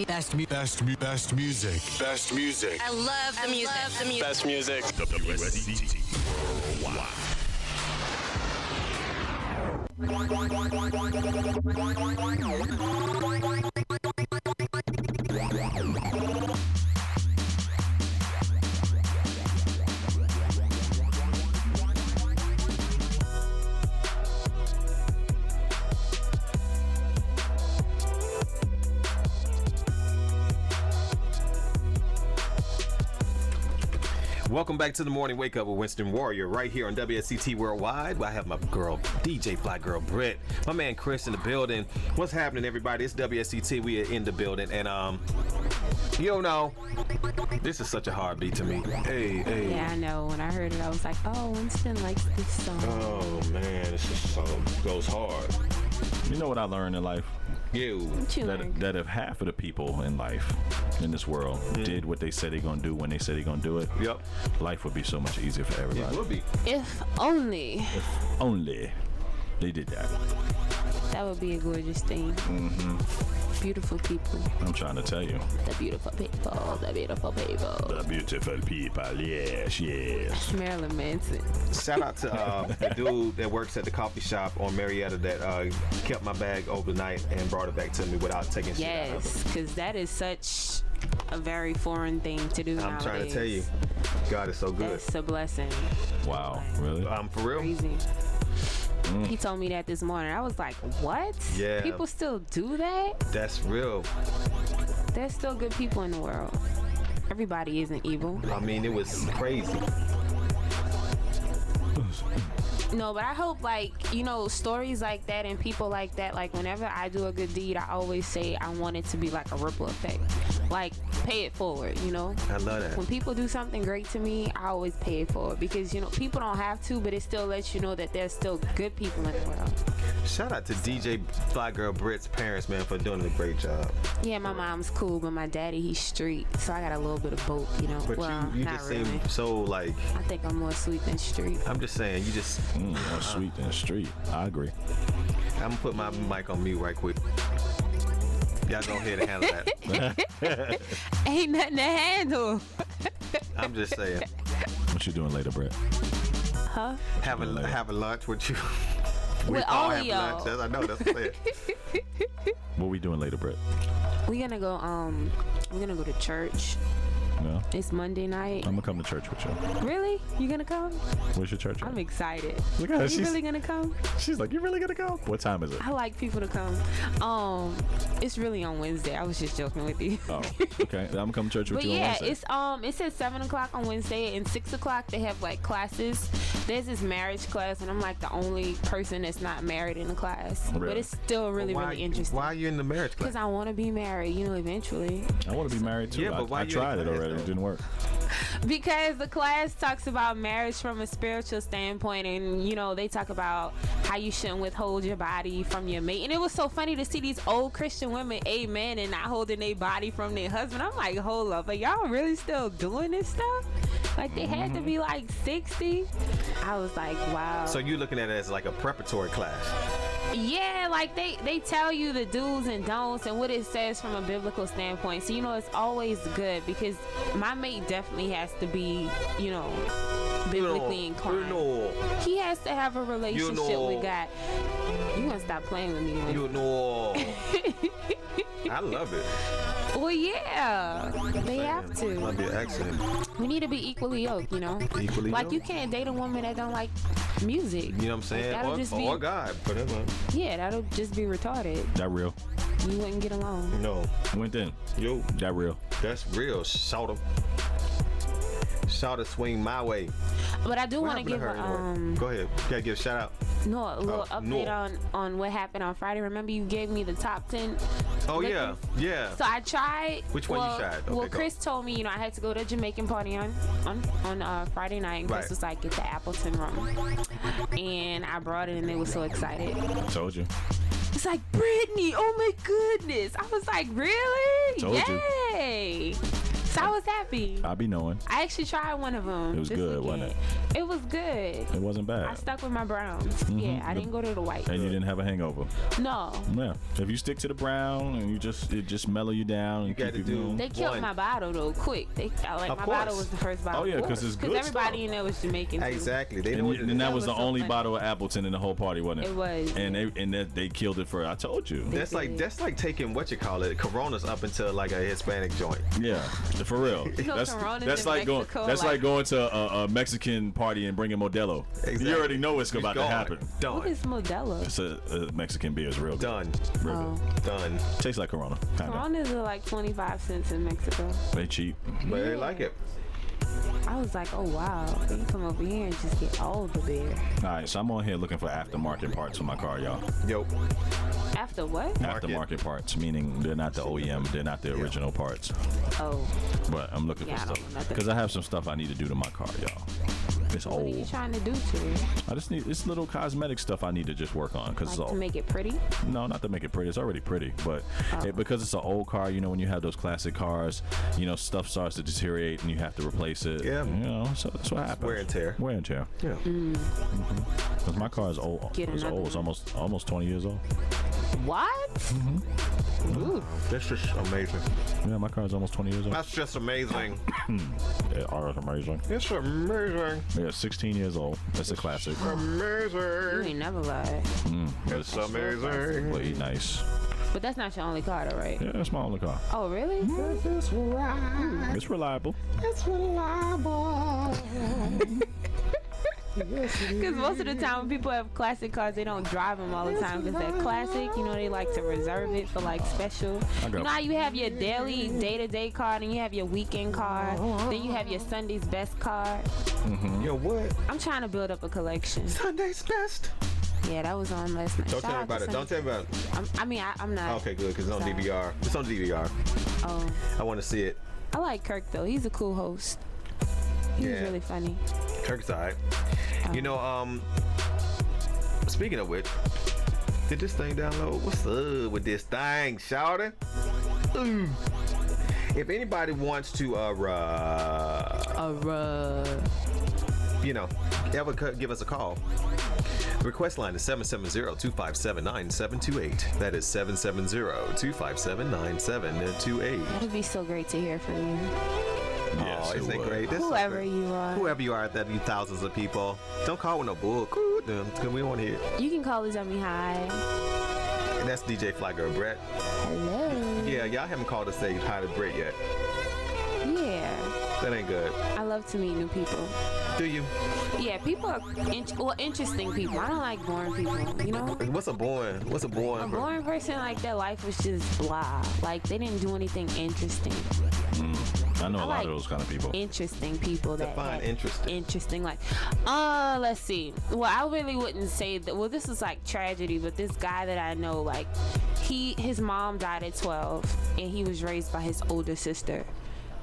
Best music. Best music. I love the music. Best music. WSCT Worldwide. Welcome back to the Morning Wake Up with Winston Warrior right here on WSCT Worldwide. I have my girl, DJ Fly Girl Britt, my man Chris in the building. What's happening, everybody? It's WSCT. We are in the building. And, you don't know, this is such a hard beat to me. Hey. Yeah, I know. When I heard it, I was like, oh, Winston likes this song. Oh, man, this is song goes hard. You know what I learned in life? That if half of the people in life, in this world, did what they said they're going to do when they said they're going to do it, life would be so much easier for everybody. It would be. If only. If only they did that. That would be a gorgeous thing. Beautiful people. I'm trying to tell you. The beautiful people. The beautiful people. The beautiful people. Yes. Marilyn Manson. Shout out to the dude that works at the coffee shop on Marietta that kept my bag overnight and brought it back to me without taking shit out of it. Yes, because that is such a very foreign thing to do nowadays. I'm trying to tell you, God is so good. It's a blessing. Wow, really? For real? Crazy. He told me that this morning. I was like, what? Yeah. People still do that? That's real. There's still good people in the world. Everybody isn't evil. I mean, it was crazy. No, but I hope, stories like that and people like that, whenever I do a good deed, I always say I want it to be like a ripple effect. Like, pay it forward, I love that. When people do something great to me, I always pay it forward because, people don't have to, but it still lets you know that there's still good people in the world. Shout out to DJ Fly Girl Britt's parents, man, for doing a great job. Yeah, my mom's cool, but my daddy, he's street, so I got a little bit of both, But well, you not just really. seem so, I think I'm more sweet than street. I'm just saying, you just... more sweet than street. I agree. I'm gonna put my mic on mute right quick. Y'all go ahead and handle that. Ain't nothing to handle. I'm just saying. What you doing later, Brett? Huh? Having lunch with you. With all of y'all. Lunch. I know, that's what I'm saying. What we doing later, Brett? We're gonna go to church. No? It's Monday night. I'm gonna come to church with you. Really? You gonna come? Where's your church at? I'm excited. Look at her. You really gonna come? She's like, you really gonna come? What time is it? I like people to come. It's really on Wednesday. I was just joking with you. Oh, okay. I'm gonna come to church with you on Wednesday. It's at 7:00 on Wednesday, and 6:00 they have classes. There's this marriage class, and I'm the only person that's not married in the class. Really? But it's still really interesting. Why are you in the marriage class? Because I want to be married, eventually. I want to be married too. Yeah, but why I tried it already. It didn't work. Because the class talks about marriage from a spiritual standpoint, and they talk about how you shouldn't withhold your body from your mate. And it was so funny to see these old Christian women, amen, and not holding their body from their husband. I'm like, hold up, are y'all really still doing this stuff? They had to be 60. I was like, wow. So you looking at it as a preparatory class? Yeah, they tell you the do's and don'ts and what it says from a biblical standpoint. So, it's always good because my mate definitely has to be, biblically inclined. He has to have a relationship with God. You gonna stop playing with me? I love it. Well, yeah, they have to. Might be an accident. We need to be equally yoked, Equally yoked? You can't date a woman that don't like music. You know what I'm saying? Or God, whatever. Yeah, that'll just be retarded. That real? You wouldn't get along. No. Went in. Yo. That real? That's real. Shout to swing my way. But I do want to give Go ahead. Gotta give a shout out. No, a little update on what happened on Friday. Remember you gave me the top 10 Oh, liquors? yeah. So I tried. Which one you tried? Okay, Chris told me, I had to go to a Jamaican party on Friday night. And Chris was like, get the Appleton rum. And I brought it and they were so excited. Told you. It's like, Brittany, oh my goodness. I was like, really? Told you. Yay. So I was happy. I'll be knowing. I actually tried one of them. It was good, wasn't it? It was good. It wasn't bad. I stuck with my browns. Yeah, I didn't go to the white. And you didn't have a hangover. No. Yeah. If you stick to the brown and it just mellow you down. And you got to do. They killed my bottle though, quick. My bottle was the first bottle. Oh yeah, because it's good. Because everybody in there was Jamaican. Too. Exactly. They and that was the only bottle of Appleton in the whole party, wasn't it? It was. And they killed it for. I told you. That's like taking Coronas up into like a Hispanic joint. Yeah, for real. That's like going to a Mexican party and bringing Modelo. Exactly. You already know it's about to happen. Done. What is Modelo? It's a Mexican beer. It's real good. Done. Real good. Done. Tastes like Corona. Coronas are like 25 cents in Mexico. They cheap, but they like it. I was like, oh wow, they can come over here and just get all the beer. All right, so I'm on here looking for aftermarket parts for my car, y'all. Yo. After what? Aftermarket parts, meaning they're not the OEM, they're not the original parts. Oh. But I'm looking for stuff because I have some stuff I need to do to my car, y'all. It's old. What are you trying to do to it? I just need it's little cosmetic stuff I need to just work on because to make it pretty. No, not to make it pretty. It's already pretty, but because it's an old car, you know, when you have those classic cars, you know, stuff starts to deteriorate and you have to replace it. Yeah. You know, so that's what happens. Wear and tear. Wear and tear. Yeah. Because my car is old. It's old. It's almost 20 years old. What? Ooh, that's just amazing. Yeah, my car is almost 20 years old. That's just amazing. It's amazing. It's amazing. Yeah, 16 years old. That's a classic. Amazing. You ain't never lied. It's amazing. But nice. But that's not your only car, though, right? Yeah, that's my only car. Oh, really? It's right. It's reliable. It's reliable. Because most of the time when people have classic cars, they don't drive them all the time because they're classic. You know, they like to reserve it for like special. You know how you have your daily, day-to-day car, and you have your weekend car, then you have your Sunday's best car. Yo, what? I'm trying to build up a collection. Sunday's best. Yeah, that was on last night. Don't tell me about it. Don't tell me about it. I'm not. Okay, good, because it's on DVR. It's on DVR. Oh. I want to see it. I like Kirk, though. He's a cool host. He's really funny. Kirk's all right. You know, speaking of which, did this thing download? What's up with this thing, shawty? If anybody wants to, you know, ever give us a call, the request line is 770-257-9728. That is 770-257-9728. That'd be so great to hear from you. Yes, isn't it great? Whoever you are. Whoever you are, that'd be thousands of people. Don't call with no bull. Because we want to hear. You can call and tell me hi. And that's DJ Fly Girl Brett. Hello. Yeah, y'all haven't called to say hi to Brett yet. Yeah. That ain't good. I love to meet new people. Do you? Yeah, people are interesting people. I don't like boring people, you know? What's a boring A boring person, like, their life was just blah. Like, they didn't do anything interesting. I know a lot of those kind of people. Interesting people that define interesting. Interesting, like, let's see. Well, I really wouldn't say that. Well, this is like tragedy, but this guy that I know, like, his mom died at 12, and he was raised by his older sister.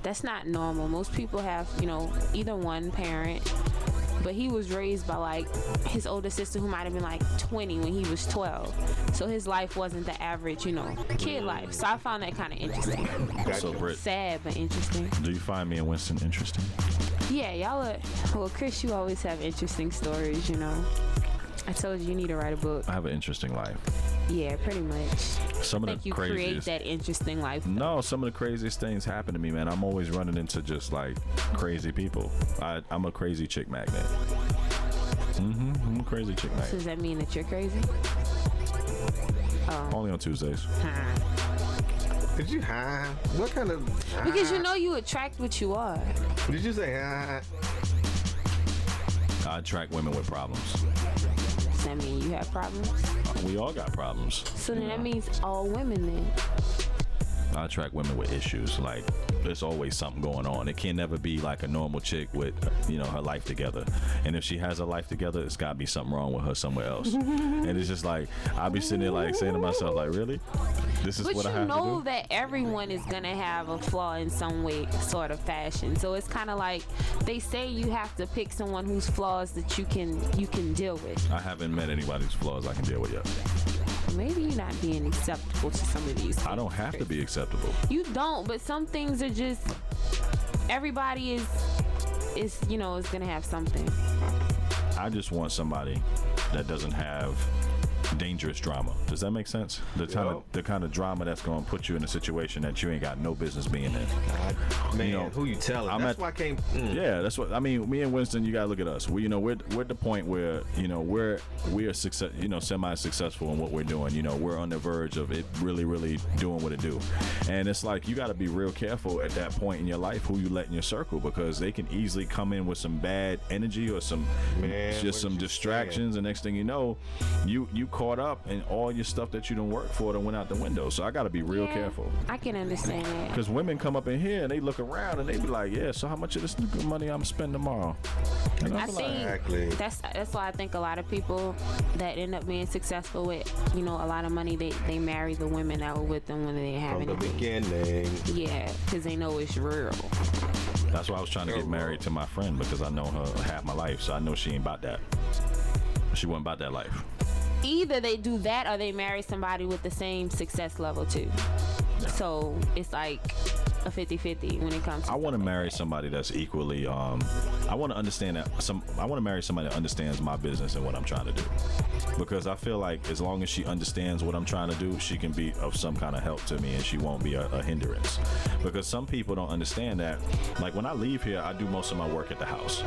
That's not normal. Most people have, you know, either one parent, but he was raised by like his older sister who might have been like 20 when he was 12. So his life wasn't the average, you know, kid life. So I found that kind of interesting. So, Britt, sad but interesting. Do you find me and Winston interesting? Yeah, y'all are. Well, Chris, you always have interesting stories, you know. I told you need to write a book. I have an interesting life. Yeah, pretty much. Some of the you craziest. Create that interesting life. No, some of the craziest things happen to me, man. I'm always running into just like crazy people. I'm a crazy chick magnet. I'm a crazy chick magnet. So does that mean that you're crazy? Only on Tuesdays. Did you What kind of Because you know you attract what you are. Did you say I attract women with problems. Does that mean you have problems? We all got problems. So then that means all women then. I attract women with issues. Like, there's always something going on. It can never be like a normal chick with, you know, her life together. And if she has her life together, it's got to be something wrong with her somewhere else. And it's just like, I'll be sitting there like saying to myself, like, really? This is what I have to do? But you know that everyone is going to have a flaw in some way, sort of fashion. So it's kind of like they say you have to pick someone whose flaws that you can deal with. I haven't met anybody whose flaws I can deal with yet. Maybe you're not being acceptable to some of these things. I don't have to be acceptable. You don't, but some things are just everybody is you know, is gonna have something. I just want somebody that doesn't have dangerous drama. Does that make sense? The kind of drama that's going to put you in a situation that you ain't got no business being in. Man, you know, who you telling? That's why I came. Yeah, that's what I mean. Me and Winston, you gotta look at us. We, you know, we're at the point where, you know, we're success, you know, semi-successful in what we're doing. You know, we're on the verge of it really doing what it do. And it's like you got to be real careful at that point in your life who you let in your circle, because they can easily come in with some bad energy or some some distractions, and next thing you know, you caught up and all your stuff that you done worked for done went out the window. So I got to be real careful. I can understand that. Because women come up in here and they look around and they be like, yeah, so how much of this money I'm spending tomorrow? And I think that's why I think a lot of people that end up being successful with, you know, a lot of money, they marry the women that were with them when they didn't have anything. From the beginning. Yeah, because they know it's real. That's why I was trying to get married to my friend, because I know her half my life, so I know she ain't about that. She wasn't about that life. Either they do that or they marry somebody with the same success level too. Yeah. So it's like a 50-50 when it comes to I want to marry somebody that's equally I want to understand that I want to marry somebody that understands my business and what I'm trying to do, because I feel like as long as she understands what I'm trying to do, she can be of some kind of help to me and she won't be a hindrance. Because some people don't understand that, like when I leave here, I do most of my work at the house,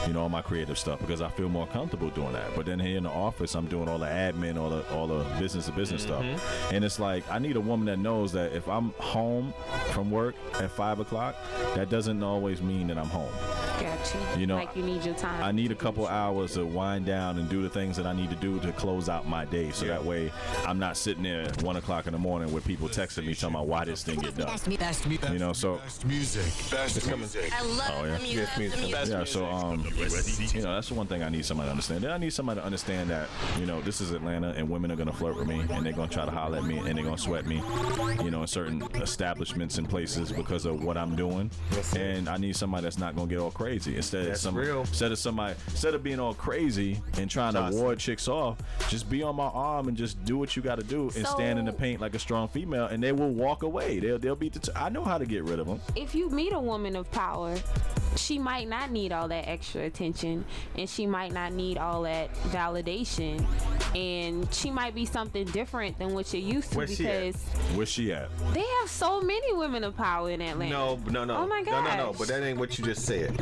you know, all my creative stuff, because I feel more comfortable doing that. But then here in the office, I'm doing all the admin, all the business to business stuff. And it's like, I need a woman that knows that if I'm home from work at 5 o'clock, that doesn't always mean that I'm home. Gotcha. You know, like you need your time. I need a couple hours to wind down and do the things that I need to do to close out my day, so that way I'm not sitting there at 1 o'clock in the morning with people texting me talking about why this thing get done. You know, so best music. I love the music. Yeah, so you know, that's the one thing I need somebody to understand. Then I need somebody to understand that, you know, this is Atlanta and women are gonna flirt with me and they're gonna try to holler at me and they're gonna sweat me, you know, in certain establishments and places because of what I'm doing. And I need somebody that's not gonna get all crazy. Instead of being all crazy and trying to ward chicks off, just be on my arm and just do what you got to do and stand in the paint like a strong female, and they will walk away. They'll be. I know how to get rid of them. If you meet a woman of power, she might not need all that extra attention, and she might not need all that validation, and she might be something different than what you're used to. Where's she at? They have so many women of power in Atlanta. No. Oh my gosh. No. But that ain't what you just said.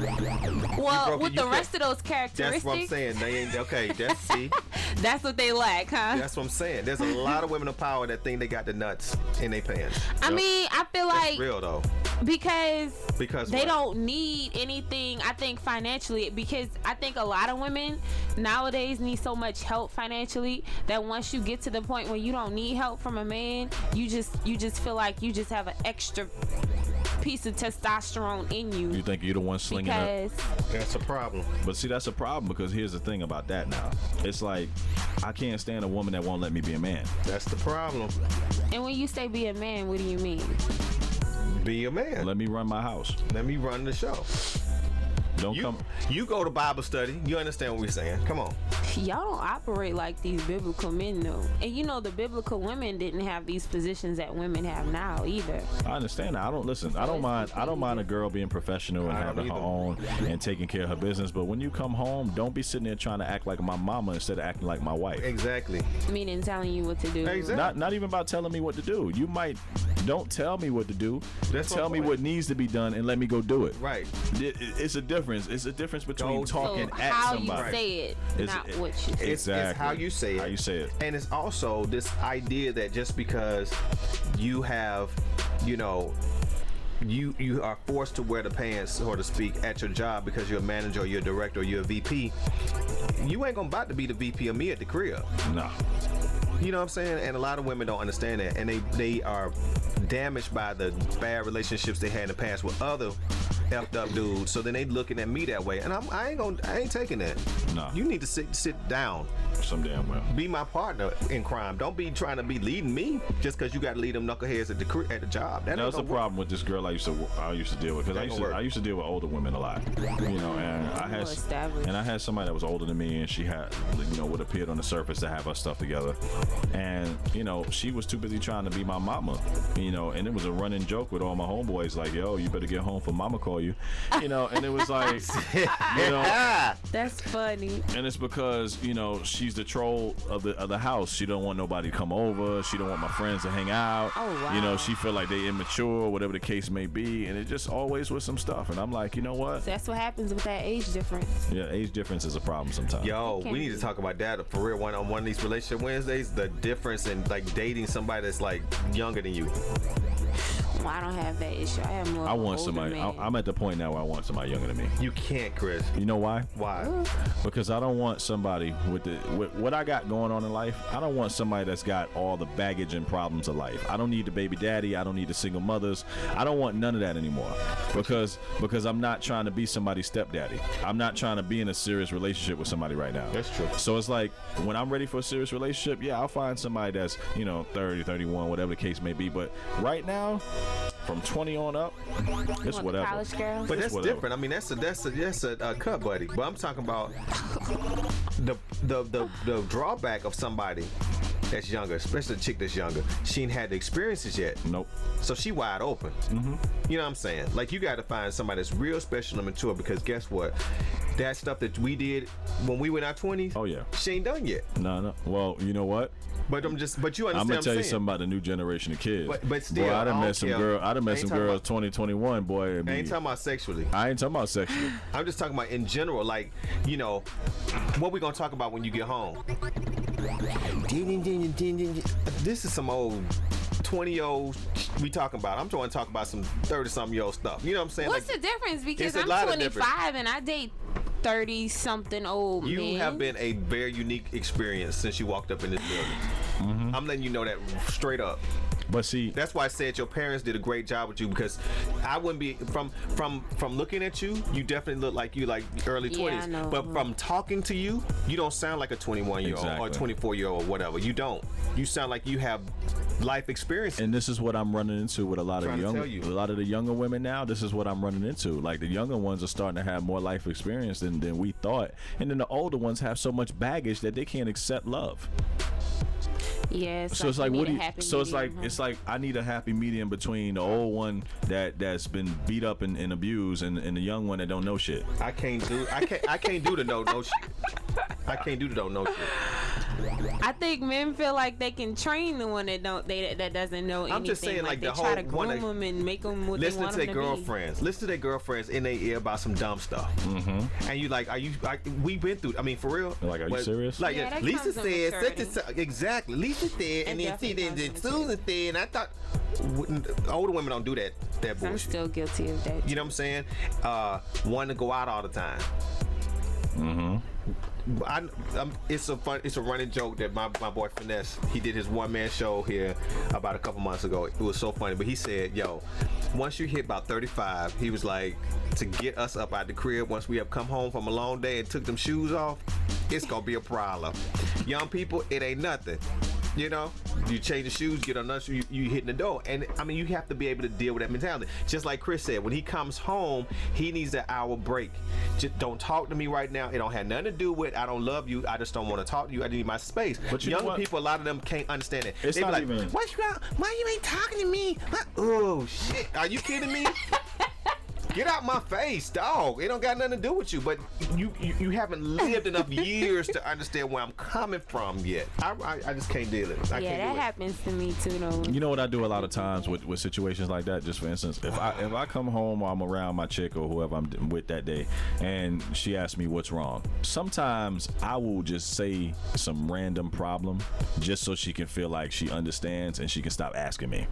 Well, with the rest of those characteristics. That's what I'm saying. They ain't okay. That's what they lack, huh? That's what I'm saying. There's a lot of women of power that think they got the nuts in their pants. I mean, I feel like that's real though. Because they what? don't need anything, I think, financially, because I think a lot of women nowadays need so much help financially that once you get to the point where you don't need help from a man, you just feel like you just have an extra piece of testosterone in you. You think you're the one slinging it? That's a problem. But see, that's a problem, because here's the thing about that now. It's like, I can't stand a woman that won't let me be a man. That's the problem. And when you say be a man, what do you mean? Be a man. Let me run my house. Let me run the show. You go to Bible study. You understand what we're saying. Come on. Y'all don't operate like these biblical men, though. And you know, the biblical women didn't have these positions that women have now either. I understand that. I don't mind a girl being professional and having her own and taking care of her business. But when you come home, don't be sitting there trying to act like my mama instead of acting like my wife. Exactly. Meaning telling you what to do. Exactly. Not even about telling me what to do. You might don't tell me what to do. Tell me what needs to be done and let me go do it. Right. It's a difference. It's a difference between talking at somebody. How you say it, not what you say. Exactly. It's how you say it. How you say it. And it's also this idea that just because you have, you know, you are forced to wear the pants, so to speak, at your job because you're a manager or you're a director or you're a VP, you ain't gonna about to be the VP of me at the crib. No. You know what I'm saying? And a lot of women don't understand that, and they are damaged by the bad relationships they had in the past with other effed up dudes. So then they looking at me that way, and I ain't taking that. No. You need to sit down. Some damn well. Be my partner in crime. Don't be trying to be leading me just because you got to lead them knuckleheads at the job. That was the problem with this girl I used to deal with, because I used to deal with older women a lot. You know, and I had somebody that was older than me, and she had, you know, what appeared on the surface to have her stuff together. And, you know, she was too busy trying to be my mama, you know, and it was a running joke with all my homeboys, like, yo, you better get home for mama calls for you, you know. And it was like, you know, That's funny. and it's because, you know, she's the troll of the house. She don't want nobody to come over. She don't want my friends to hang out. Oh, wow. You know, she feel like they immature, whatever the case may be, and it just always was some stuff. And I'm like, you know what? So that's what happens with that age difference. Yeah, age difference is a problem sometimes. Yo, Okay. we need to talk about that for real. On one of these relationship Wednesdays, the difference in like dating somebody that's like younger than you. Well, I don't have that issue. I have more. I want older somebody. man. I'm at the point now where I want somebody younger than me. You can't, Chris. You know why? Why? Because I don't want somebody with what I got going on in life. I don't want somebody that's got all the baggage and problems of life. I don't need the baby daddy. I don't need the single mothers. I don't want none of that anymore. Because I'm not trying to be somebody's stepdaddy. I'm not trying to be in a serious relationship with somebody right now. That's true. So it's like when I'm ready for a serious relationship, yeah, I'll find somebody that's, you know, 30, 31, whatever the case may be. But right now, from 20 on up, it's Want the whatever. college girl? But that's whatever. different. I mean, that's a cut buddy. But I'm talking about the drawback of somebody that's younger, especially a chick that's younger. She ain't had the experiences yet. Nope. So she wide open. You know what I'm saying? Like, you got to find somebody that's real special and mature, because guess what? That stuff that we did when we were in our 20s, Oh, yeah. she ain't done yet. No. Well, you know what? But you understand I'm gonna what tell I'm you saying? something about the new generation of kids. But still, boy, I I done don't met some care. girl. I done I met ain't some talking girls. about- 2021, boy. I ain't talking about sexually. I ain't talking about sexually. I'm just talking about in general, like, you know, what we gonna talk about when you get home. This is some old 20-year-old we talking about. I'm trying to talk about some 30-something-year-old stuff. You know what I'm saying? What's Like, the difference? Because it's a I'm lot of difference. 25 and I date 30-something old men. you have been a very unique experience since you walked up in this building. I'm letting you know that straight up. But see, That's why I said your parents did a great job with you, because I wouldn't be from looking at you. You definitely look like you like early 20s. Yeah, I know. But from talking to you, you don't sound like a 21-year-old or Exactly. 24-year-old or whatever. You don't. You sound like you have life experience. and this is what I'm running into with a lot of Trying to tell you. a lot of the younger women now. This is what I'm running into. Like, the younger ones are starting to have more life experience than we thought, and then the older ones have so much baggage that they can't accept love. Yeah, So it's like, you what do need you? a happy So it's like medium, huh? it's like I need a happy medium between the old one that's been beat up and abused, and the young one that don't know shit. I can't do the no shit. I can't do the no shit. I think men feel like they can train the one that doesn't know anything. I'm just saying, like, they the try to whole one groom that- them and make them what they Listen want to them their to be. girlfriends. Listen to their girlfriends in their ear about some dumb stuff. And you like, we been through. I mean, for real. Like, are you serious? Like, Yeah, that Lisa comes with said, maturity. exactly. Lisa said, and then definitely comes with Susan said, and I thought older women don't do that I'm bullshit. still guilty of that. You know what I'm saying? Wanting to go out all the time. It's a running joke that my boy Finesse, he did his one-man show here about a couple months ago. It was so funny, but he said, yo, once you hit about 35, he was like, to get us up out the crib, once we have come home from a long day and took them shoes off, it's gonna be a problem. Young people, it ain't nothing. You know, you change the shoes, get another shoe, you hitting the door. And I mean, you have to be able to deal with that mentality. Just like Chris said, when he comes home, he needs an hour break. Just don't talk to me right now. It don't have nothing to do with I don't love you. I just don't want to talk to you. I need my space. But you know young what? people, a lot of them can't understand it. It's They be not like, even- what's wrong? Why you ain't talking to me? What? Oh shit! Are you kidding me? Get out my face, dog. It don't got nothing to do with you, but you haven't lived enough years to understand where I'm coming from yet. I just can't deal with it. I Yeah, can't that do it. happens to me too, though. You know what I do a lot of times with situations like that? Just for instance, if I come home or I'm around my chick or whoever I'm with that day, and she asks me what's wrong, sometimes I will just say some random problem just so she can feel like she understands and she can stop asking me.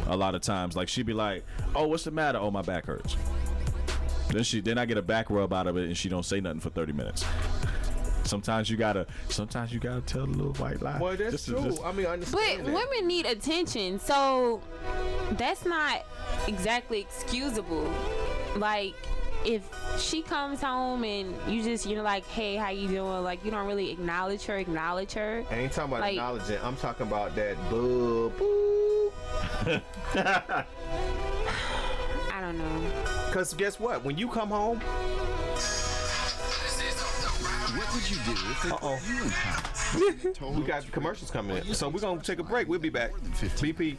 A lot of times, like, she'd be like, "Oh, what's the matter? Oh, my back hurts." Then I get a back rub out of it and she don't say nothing for 30 minutes. Sometimes you gotta tell a little white lie. Well, that's true. I mean, I understand But that. women need attention, so that's not exactly excusable. Like, if she comes home and you're like, hey, how you doing? Like, you don't really acknowledge her. I ain't talking about like- acknowledging. I'm talking about that boo boo. I don't know. Because guess what? When you come home, What would you do if they Uh-oh. put you in power? we got commercials coming in. So we're going to take a break. We'll be back. BP.